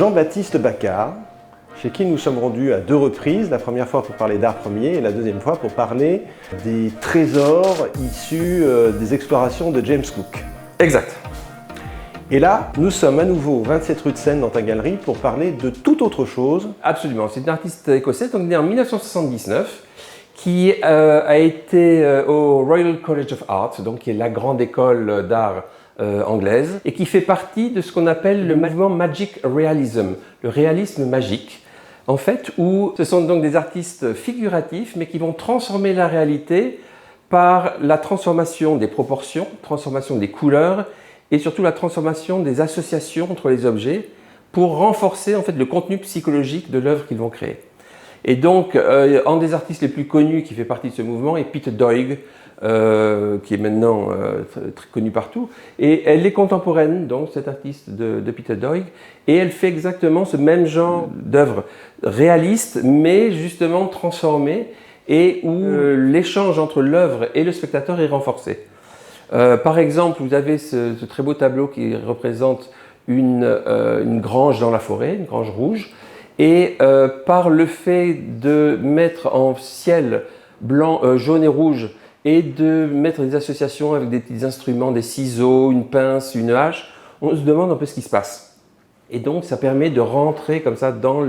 Jean-Baptiste Bacard, chez qui nous sommes rendus à 2 reprises, la première fois pour parler d'art premier et la deuxième fois pour parler des trésors issus des explorations de James Cook. Exact. Et là, nous sommes à nouveau au 27 rue de Seine dans ta galerie pour parler de toute autre chose. Absolument, c'est un artiste écossais, donc né en 1979, qui a été au Royal College of Art, donc qui est la grande école d'art anglaise, et qui fait partie de ce qu'on appelle le mouvement Magic Realism, le réalisme magique, en fait, où ce sont donc des artistes figuratifs, mais qui vont transformer la réalité par la transformation des proportions, transformation des couleurs, et surtout la transformation des associations entre les objets pour renforcer en fait le contenu psychologique de l'œuvre qu'ils vont créer. Et donc, un des artistes les plus connus qui fait partie de ce mouvement est Peter Doig, qui est maintenant très connu partout. Et elle est contemporaine, donc, cette artiste de Peter Doig, et elle fait exactement ce même genre d'œuvre réaliste, mais justement transformée, et où l'échange entre l'œuvre et le spectateur est renforcé. Par exemple, vous avez ce très beau tableau qui représente une grange dans la forêt, une grange rouge, et par le fait de mettre en ciel blanc, jaune et rouge, et de mettre des associations avec des petits instruments, des ciseaux, une pince, une hache, on se demande un peu ce qui se passe. Et donc ça permet de rentrer comme ça dans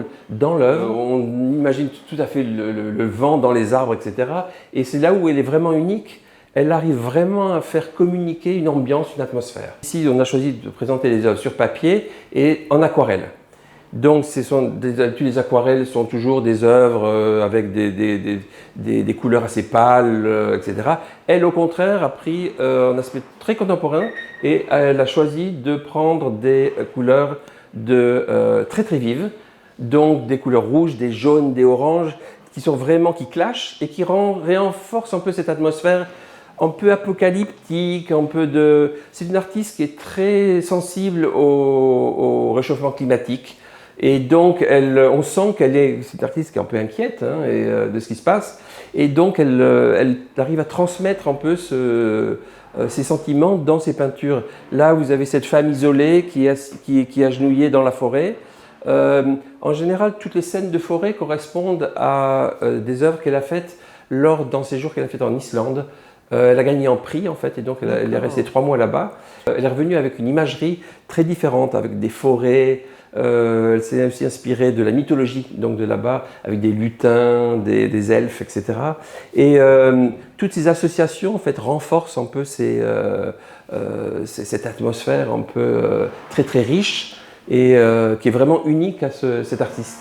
l'œuvre. On imagine tout à fait le vent dans les arbres, etc. Et c'est là où elle est vraiment unique. Elle arrive vraiment à faire communiquer une ambiance, une atmosphère. Ici, on a choisi de présenter les œuvres sur papier et en aquarelle. Donc, les aquarelles sont toujours des œuvres avec des couleurs assez pâles, etc. Elle, au contraire, a pris un aspect très contemporain et elle a choisi de prendre des couleurs très très vives, donc des couleurs rouges, des jaunes, des oranges, qui clashent et qui renforcent un peu cette atmosphère un peu apocalyptique, C'est une artiste qui est très sensible au réchauffement climatique. Et donc, on sent c'est une artiste qui est un peu inquiète de ce qui se passe. Et donc, elle arrive à transmettre un peu ses sentiments dans ses peintures. Là, vous avez cette femme isolée qui est agenouillée dans la forêt. En général, toutes les scènes de forêt correspondent à des œuvres qu'elle a faites dans ses jours qu'elle a fait en Islande. Elle a gagné en prix en fait et donc elle est restée 3 mois là-bas. Elle est revenue avec une imagerie très différente, avec des forêts. Elle s'est aussi inspirée de la mythologie donc de là-bas, avec des lutins, des elfes, etc. Et toutes ces associations en fait renforcent un peu cette atmosphère un peu très très riche et qui est vraiment unique à cet artiste.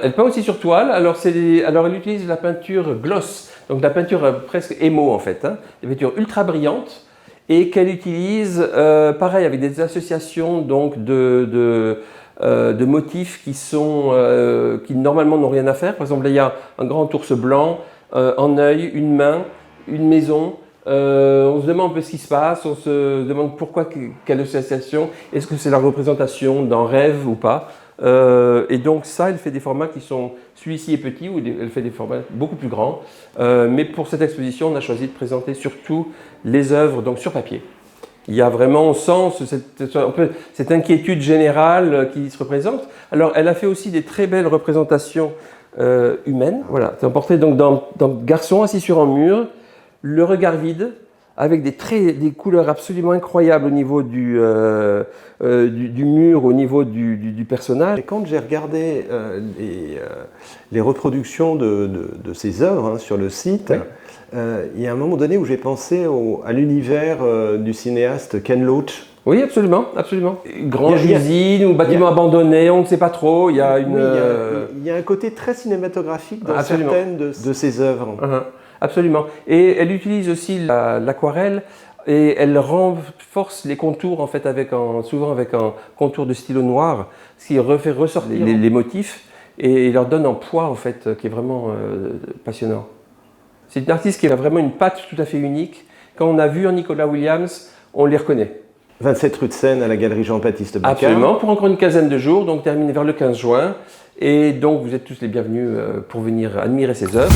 Elle peint aussi sur toile, alors elle utilise la peinture gloss, donc la peinture presque émo en fait, des peintures ultra brillantes et qu'elle utilise pareil avec des associations donc de motifs qui normalement n'ont rien à faire. Par exemple, là, il y a un grand ours blanc, un œil, une main, une maison. On se demande un peu ce qui se passe, on se demande quelle association, est-ce que c'est la représentation d'un rêve ou pas. Et donc ça, elle fait des formats qui sont, celui-ci est petit, ou elle fait des formats beaucoup plus grands. Mais pour cette exposition, on a choisi de présenter surtout les œuvres donc sur papier. Il y a vraiment, on sent cette inquiétude générale qui se représente. Alors, elle a fait aussi des très belles représentations humaines. Voilà, c'est un portrait donc d'un garçon assis sur un mur, le regard vide, avec des couleurs absolument incroyables au niveau du mur, au niveau du personnage. Et quand j'ai regardé les reproductions de ces œuvres sur le site, oui. Il y a un moment donné où j'ai pensé à l'univers du cinéaste Ken Loach. Oui, absolument, absolument. Grande usine ou bâtiment abandonné, on ne sait pas trop. Il y a un côté très cinématographique dans certaines de ses œuvres. Absolument. Et elle utilise aussi l'aquarelle et elle renforce les contours en fait souvent avec un contour de stylo noir, ce qui fait ressortir les motifs et leur donne un poids en fait qui est vraiment passionnant. C'est une artiste qui a vraiment une patte tout à fait unique. Quand on a vu un Nicolas Williams, on les reconnaît. 27 rue de Seine à la galerie Jean-Baptiste Bacard. Absolument, pour encore une quinzaine de jours, donc terminé vers le 15 juin. Et donc vous êtes tous les bienvenus pour venir admirer ces œuvres.